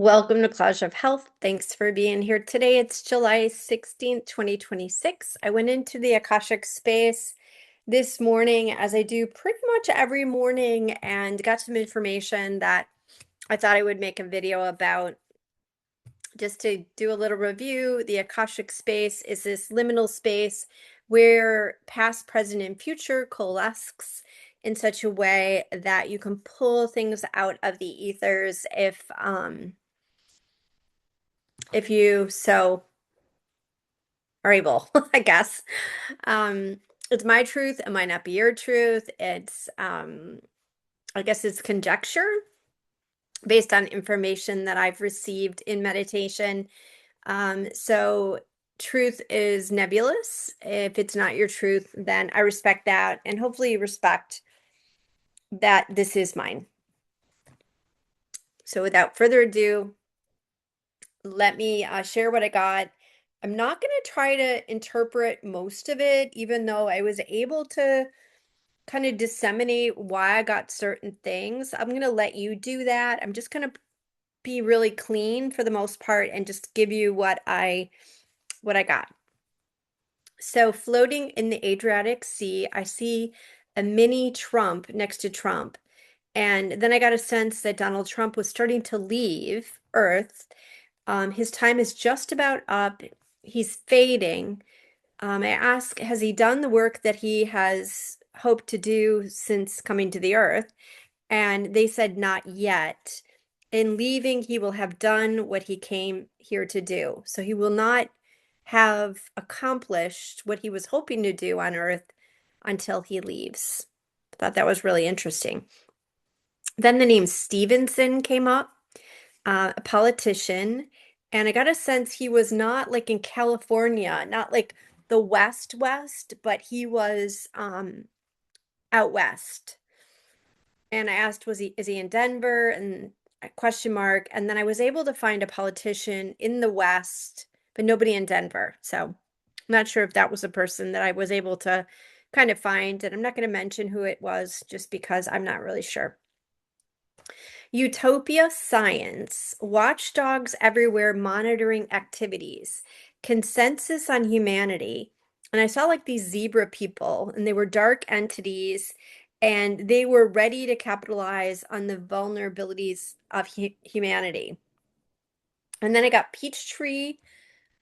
Welcome to Clash of Health. Thanks for being here today. It's July 16th, 2026. I went into the Akashic space this morning, as I do pretty much every morning, and got some information that I thought I would make a video about. Just to do a little review, the Akashic space is this liminal space where past, present, and future coalesce in such a way that you can pull things out of the ethers if you so are able, I guess. Um, it's my truth. It might not be your truth. I guess it's conjecture based on information that I've received in meditation. So truth is nebulous. If it's not your truth, then I respect that. And hopefully you respect that this is mine. So without further ado, let me share what I got. I'm not going to try to interpret most of it, even though I was able to kind of disseminate why I got certain things. I'm going to let you do that. I'm just going to be really clean for the most part and just give you what I got. So floating in the Adriatic Sea, I see a mini Trump next to Trump. And then I got a sense that Donald Trump was starting to leave Earth. His time is just about up. He's fading. I asked, has he done the work that he has hoped to do since coming to the earth? And they said, not yet. In leaving, he will have done what he came here to do. So he will not have accomplished what he was hoping to do on earth until he leaves. I thought that was really interesting. Then the name Stevenson came up, a politician, and I got a sense he was not like in California, not like the West, but he was out west. And I asked, is he in Denver? And a question mark. And then I was able to find a politician in the West, but nobody in Denver. So I'm not sure if that was a person that I was able to kind of find. And I'm not going to mention who it was just because I'm not really sure. Utopia Science, Watchdogs Everywhere Monitoring Activities, Consensus on Humanity. And I saw like these zebra people, and they were dark entities, and they were ready to capitalize on the vulnerabilities of humanity. And then I got Peachtree,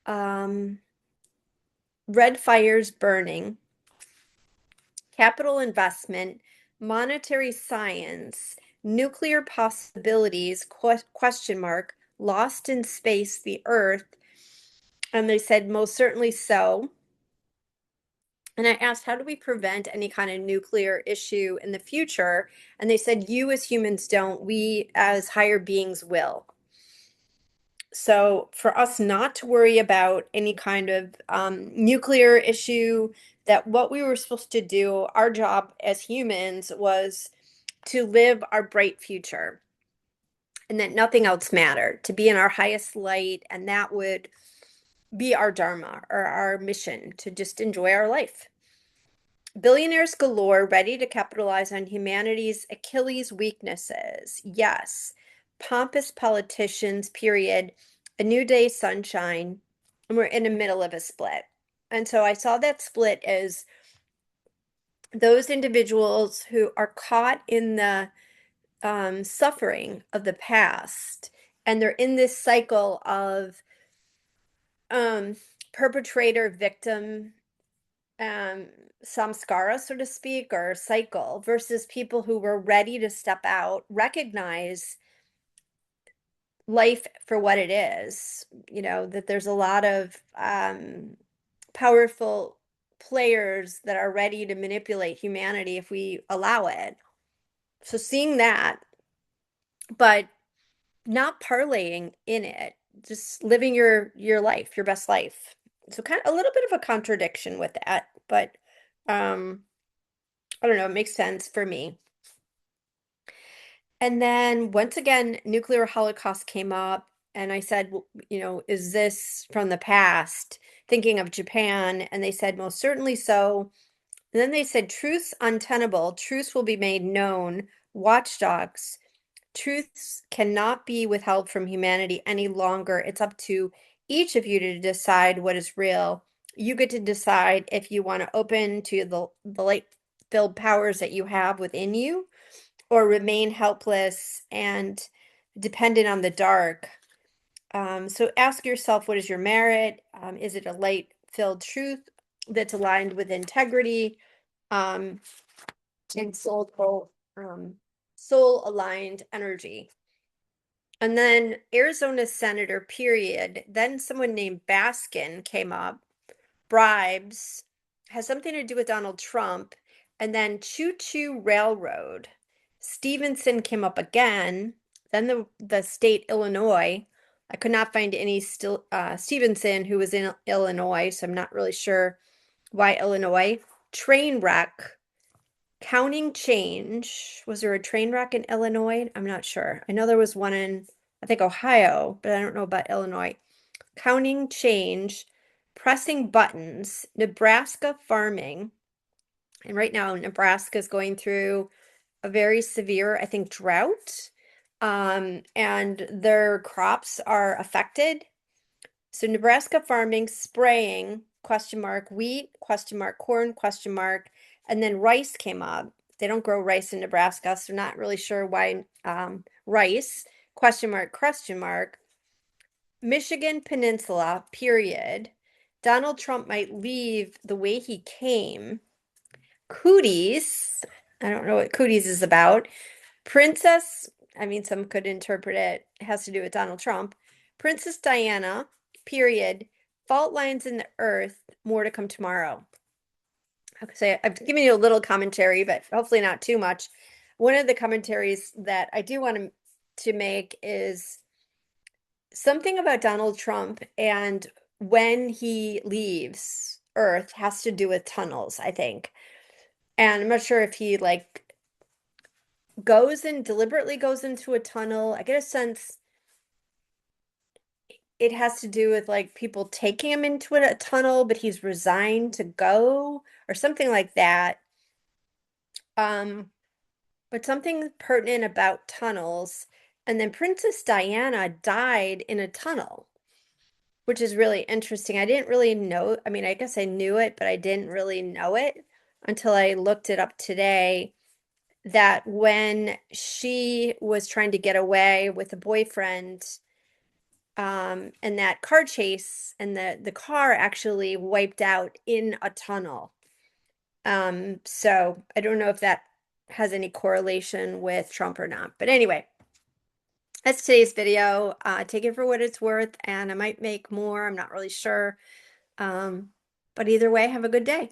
Red Fires Burning, Capital Investment, Monetary Science, Nuclear Possibilities, question mark, Lost in Space, the Earth. And they said, most certainly so. And I asked, how do we prevent any kind of nuclear issue in the future? And they said, you as humans don't, we as higher beings will. So for us not to worry about any kind of nuclear issue, that what we were supposed to do, our job as humans was to live our bright future, and that nothing else mattered, to be in our highest light, and that would be our dharma or our mission, to just enjoy our life. Billionaires galore ready to capitalize on humanity's Achilles weaknesses. Yes. Pompous politicians, period. A new day, sunshine. And we're in the middle of a split. And so I saw that split as those individuals who are caught in the suffering of the past, and they're in this cycle of perpetrator victim samskara, so to speak, or cycle, versus people who were ready to step out, recognize life for what it is, that there's a lot of powerful players that are ready to manipulate humanity if we allow it. So seeing that, but not parlaying in it, just living your life, your best life. So kind of a little bit of a contradiction with that, but I don't know, it makes sense for me. And then once again, nuclear holocaust came up, and I said, is this from the past? Thinking of Japan, and they said, most certainly so. And then they said, truths untenable, truths will be made known, watchdogs, Truths cannot be withheld from humanity any longer. It's up to each of you to decide what is real. You get to decide if you want to open to the light-filled powers that you have within you, or remain helpless and dependent on the dark. So ask yourself, what is your merit? Is it a light-filled truth that's aligned with integrity, um, and soul aligned energy? And then Arizona Senator, period. Then someone named Baskin came up. Bribes has something to do with Donald Trump. And then Choo Choo Railroad. Stevenson came up again. Then the state Illinois. I could not find any Stevenson who was in Illinois, so I'm not really sure why Illinois. Train wreck. Counting change. Was there a train wreck in Illinois? I'm not sure. I know there was one in, I think, Ohio, but I don't know about Illinois. Counting change. Pressing buttons. Nebraska farming. And right now, Nebraska is going through a very severe, I think, drought. And their crops are affected. So Nebraska farming, spraying, question mark, wheat, question mark, corn, question mark, and then rice came up. They don't grow rice in Nebraska, so not really sure why rice, question mark, question mark. Michigan Peninsula, period. Donald Trump might leave the way he came. Cooties, I don't know what cooties is about. Princess, I mean, some could interpret it has to do with Donald Trump. Princess Diana, period. Fault lines in the earth, more to come tomorrow. Okay, so I've given you a little commentary, but hopefully not too much. One of the commentaries that I do want to make is something about Donald Trump and when he leaves Earth has to do with tunnels, I think. And I'm not sure if he like deliberately goes into a tunnel. I get a sense it has to do with like people taking him into a tunnel, but he's resigned to go or something like that. Um, but something pertinent about tunnels. And then Princess Diana died in a tunnel, which is really interesting. I didn't really know. I mean, I guess I knew it, but I didn't really know it until I looked it up today. That when she was trying to get away with a boyfriend, and that car chase and the car actually wiped out in a tunnel. So I don't know if that has any correlation with Trump or not. But anyway, that's today's video. Take it for what it's worth, and I might make more. I'm not really sure. But either way, have a good day.